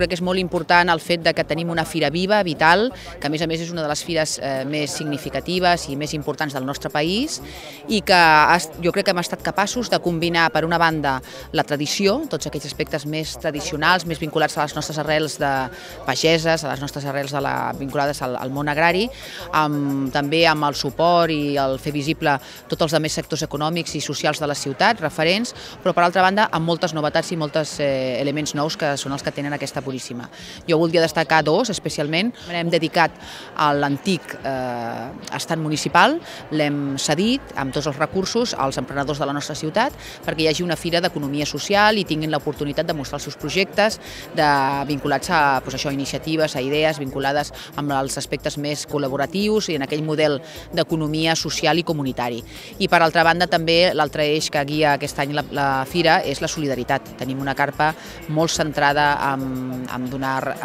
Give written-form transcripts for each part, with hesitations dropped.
crec que és molt important el fet de que tenim una fira viva, vital, que a més és una de les fires més significatives i més importants del nostre país i que jo crec que hem estat capaços de combinar, per una banda, la tradició, tots aquells aspectes més tradicionals, més vinculats a les nostres arrels de pageses, a les nostres arrels vinculades al món agrari, també amb el suport i el fer visible tots els altres sectors econòmics i socials de la ciutat, referents, però per altra banda amb moltes novetats i molts elements nous que són els que tenen aquesta Puríssima. Jo voldria destacar dos, especialment. Hem dedicat a l'antic estat municipal, l'hem cedit amb tots els recursos als emprenedors de la nostra ciutat perquè hi hagi una fira d'economia social i tinguin l'oportunitat de mostrar els seus projectes vinculats a iniciatives, a idees vinculades amb els aspectes més col·laboratius i en aquell model d'economia social i comunitari. I per altra banda també l'altre eix que guia aquest any la fira és la solidaritat. Tenim una carpa molt centrada en donar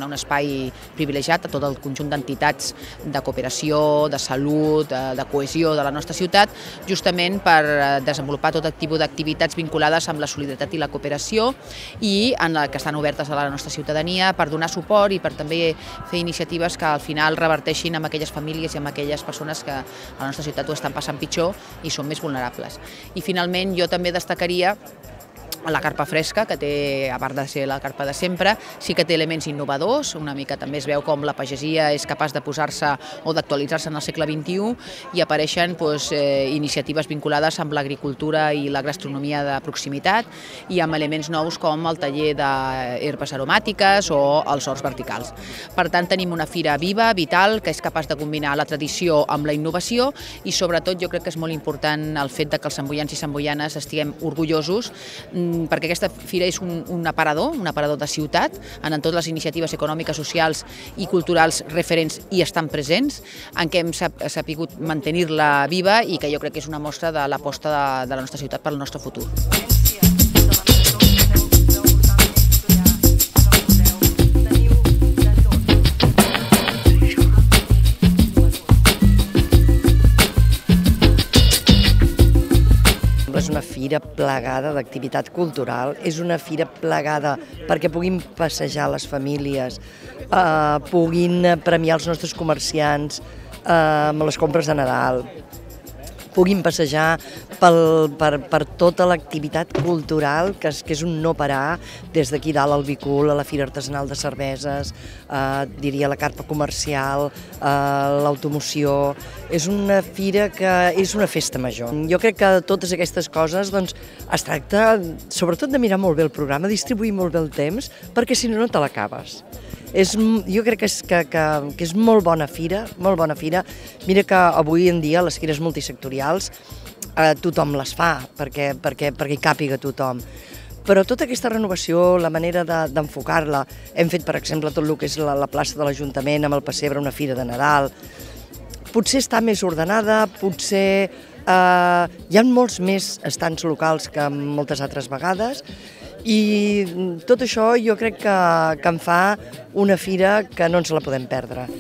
un espai privilegiat a tot el conjunt d'entitats de cooperació, de salut, de cohesió de la nostra ciutat, justament per desenvolupar tot tipus d'activitats vinculades amb la solidaritat i la cooperació i que estan obertes a la nostra ciutadania per donar suport i per també fer iniciatives que al final reverteixin en aquelles famílies i en aquelles persones que a la nostra ciutat ho estan passant pitjor i són més vulnerables. I finalment jo també destacaria la carpa fresca, que té, a part de ser la carpa de sempre, sí que té elements innovadors, una mica també es veu com la pagesia és capaç de posar-se o d'actualitzar-se en el segle XXI i apareixen iniciatives vinculades amb l'agricultura i la gastronomia de proximitat i amb elements nous com el taller d'herbes aromàtiques o els horts verticals. Per tant, tenim una fira viva, vital, que és capaç de combinar la tradició amb la innovació i sobretot jo crec que és molt important el fet que els santboians i santboianes estiguem orgullosos perquè aquesta fira és un aparador de ciutat, en totes les iniciatives econòmiques, socials i culturals referents i estan presents, en què hem sabut mantenir-la viva i que jo crec que és una mostra de l'aposta de la nostra ciutat pel nostre futur. És una fira plegada d'activitat cultural, és una fira plegada perquè puguin passejar les famílies, puguin premiar els nostres comerciants amb les compres de Nadal, puguin passejar per tota l'activitat cultural, que és un no parar, des d'aquí dalt al Bicul, a la Fira Artesanal de Cerveses, diria la carpa comercial, l'automoció. És una fira que és una festa major. Jo crec que totes aquestes coses es tracta sobretot de mirar molt bé el programa, distribuir molt bé el temps, perquè si no, no te l'acabes. Jo crec que és molt bona fira, molt bona fira. Mira que avui en dia les fires multisectorials tothom les fa perquè hi càpiga tothom. Però tota aquesta renovació, la manera d'enfocar-la, hem fet, per exemple, tot el que és la plaça de l'Ajuntament amb el pessebre, una fira de Nadal. Potser està més ordenada, potser hi ha molts més estants locals que moltes altres vegades i tot això jo crec que en fa una fira que no ens la podem perdre.